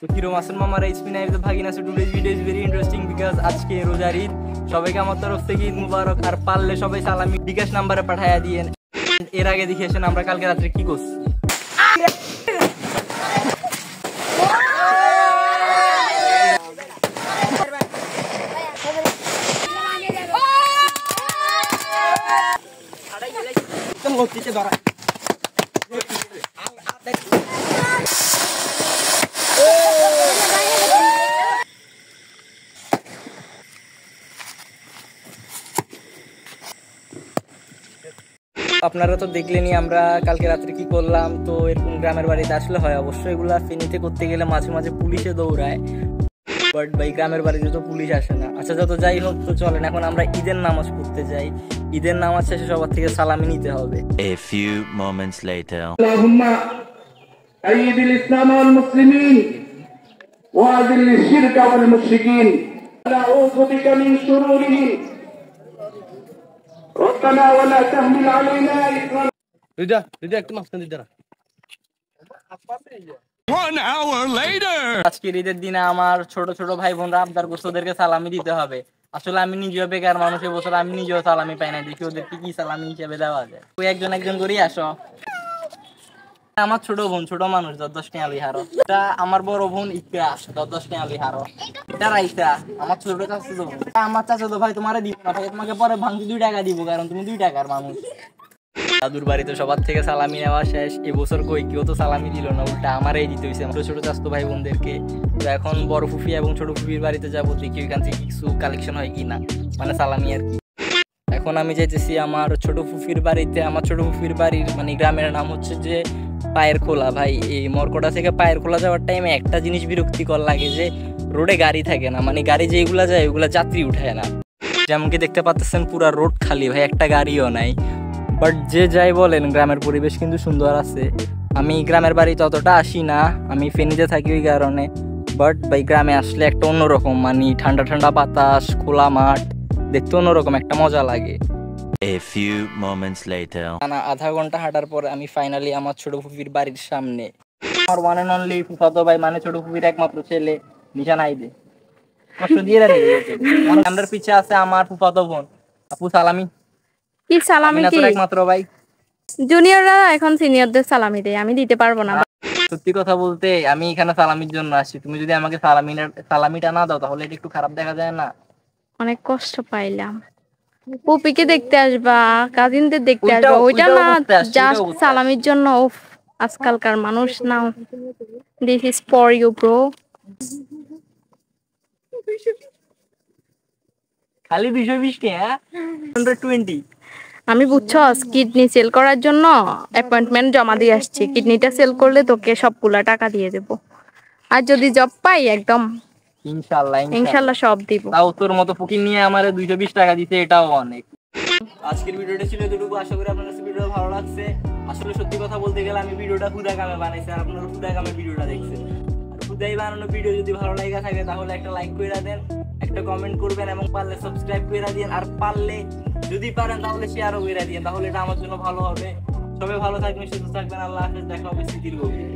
তো কিরম আছেন মামারা? ইটস মি নাইম দ্য ভাগিনা। So today's video is very interesting because আজকে রোজার ঈদ। সবাইকে আমার তরফ থেকে ঈদ মুবারক। আর পারলে সবাই সালামি বিকাশ নাম্বারে পাঠাইয়া দিয়েন। এর আগে দেখে আসেন আমরা কালকে রাত্রে কি করছি। আপনারা তো দেখলেনই আমরা কালকে রাত্রে কি করলাম। তো এরকম গ্রামের বাড়িতে আসলে হয় অবশ্যই এগুলা ফেনীতে করতে গেলে মাঝে মাঝে পুলিশে দৌড়ায়, বাট ভাই গ্রামের বাড়িতে তো পুলিশ আসে না। আচ্ছা যত যাই হোক, তো চলেন এখন আমরা ঈদের নামাজ পড়তে যাই। ঈদের নামাজ শেষে সবার থেকে সালামি নিতে হবে। A few moments later. اللهم أيد الإسلام والمسلمين وأذل الشرك والمشركين نعوذ بك من شرورهم ربنا ولا تحمل علينا إصرا One hour later. আজকের ঈদের দিনে আমার ছোট ছোট ভাই বোনরা আবদার করছে ওদেরকে সালামি দিতে হবে। আসলে আমি নিজেও বেকার মানুষ, এবছর আমি নিজেও সালামি পাই না। দেখি ওদেরকে কি সালামি হিসেবে দেওয়া যায়। ওই একজন একজন করেই আসো। আমার ছোট বোন, ছোট মানুষ, 10 টাকা লিহারো। এটা আমার বড় বোন ইকরা, 10 টাকা লিহারো। এটা রাইসা আমার ছোট চাচা বোন। আমার চাচা তো ভাই তোমারে দিব না ভাই, তোমাকে পরে ভাঙতে 2 টাকা দিব, কারণ তুমি 2 টাকার মানুষ। দাদুর বাড়িতে সবার থেকে সালামি নেওয়া শেষ। এবছর কই কেউ তো সালামি দিল না, উল্টা আমারই দিতে হয়েছে ছোট ছোট চাচতো ভাই বোনদেরকে। তো এখন বড় ফুফি এবং ছোট ফুফির বাড়িতে যাবো, দেখি ওইখান থেকে কিছু কালেকশন হয় কিনা, মানে সালামি আর কি। এখন আমি যাইতেছি আমার ছোট ফুফির বাড়িতে। আমার ছোট ফুফির বাড়ির মানে গ্রামের নাম হচ্ছে যে পায়ের খোলা। ভাই এই মরকটা থেকে পায়ের খোলা যাওয়ার টাইমে একটা জিনিস বিরক্তিকর লাগে যে রোডে গাড়ি থাকে না, মানে গাড়ি যেগুলা যায় ওগুলা যাত্রী উঠায় না। যেমন কি দেখতে পাচ্ছেন পুরা রোড খালি ভাই, একটা গাড়িও নাই। বাট যে যাই বলেন গ্রামের পরিবেশ কিন্তু সুন্দর আছে। আমি গ্রামের বাড়িতে অতটা আসি না, আমি ফেনীতে থাকি ওই কারণে। বাট ভাই গ্রামে আসলে একটা অন্যরকম, মানে ঠান্ডা ঠান্ডা বাতাস, খোলা মাঠ, দেখতে অন্যরকম একটা মজা লাগে। A few moments later. আধা ঘন্টা হাঁটার পর আমি ফাইনালি আমার ছোট ফুফির বাড়ির সামনে। আমার ওয়ান এন্ড অনলি ফুফাতো ভাই, মানে ছোট ফুফির একমাত্র ছেলে নিশান আইদে। কষ্ট দিয়ে আমার পিছে আছে আমার ফুফাতো বোন আপু। সালামি কি সালামি? কি একমাত্র ভাই? জুনিয়ররা এখন সিনিয়রদের সালামি দেয়, আমি দিতে পারবো না। সত্যি কথা বলতে আমি এখানে সালামির জন্য আসছি। তুমি যদি আমাকে সালামিটা না দাও তাহলে এটা একটু খারাপ দেখা যায় না? অনেক কষ্ট পাইলাম। পুপিকে দেখতে আসবা, কাজিনদের দেখতে আসবা, ওইটা না জাস্ট সালামির জন্য। উফ, আজকালকার মানুষ নাও। This is for you bro. খালি 220 টাকা, 120। আমি বুঝছস কিডনি সেল করার জন্য অ্যাপয়েন্টমেন্ট জমা দিয়ে আসছি। কিডনিটা সেল করলে তোকে সবগুলা টাকা দিয়ে দেব। আর যদি জব পাই একদম ইনশাআল্লাহ ইনশাআল্লাহ সব দিব। তাও তোর মতো ফকির নিয়ে আমারে 220 টাকা দিতে, এটাও অনেক। আজকের ভিডিওটা ছিল এতটুকু। আশা করি আপনাদের ভিডিওটা ভালো লাগছে। আসলে সত্যি কথা বলতে গেলে আমি ভিডিওটা খুদা কামে বানাইছি, আর আপনারা খুদা কামে ভিডিওটা দেখছেন। আর খুদাই বানানো ভিডিও যদি ভালো লাগা থাকে তাহলে একটা লাইক করে দেন, একটা কমেন্ট করবেন, এবং পারলে সাবস্ক্রাইব করে দেন। আর পারলে যদি পারেন তাহলে শেয়ারও করে দিন, তাহলে এটা আমার জন্য ভালো হবে। সবাই ভালো থাকবেন, সুস্থ থাকবেন। আল্লাহ হাফেজ। দেখা হবে স্মৃতির গভীরে।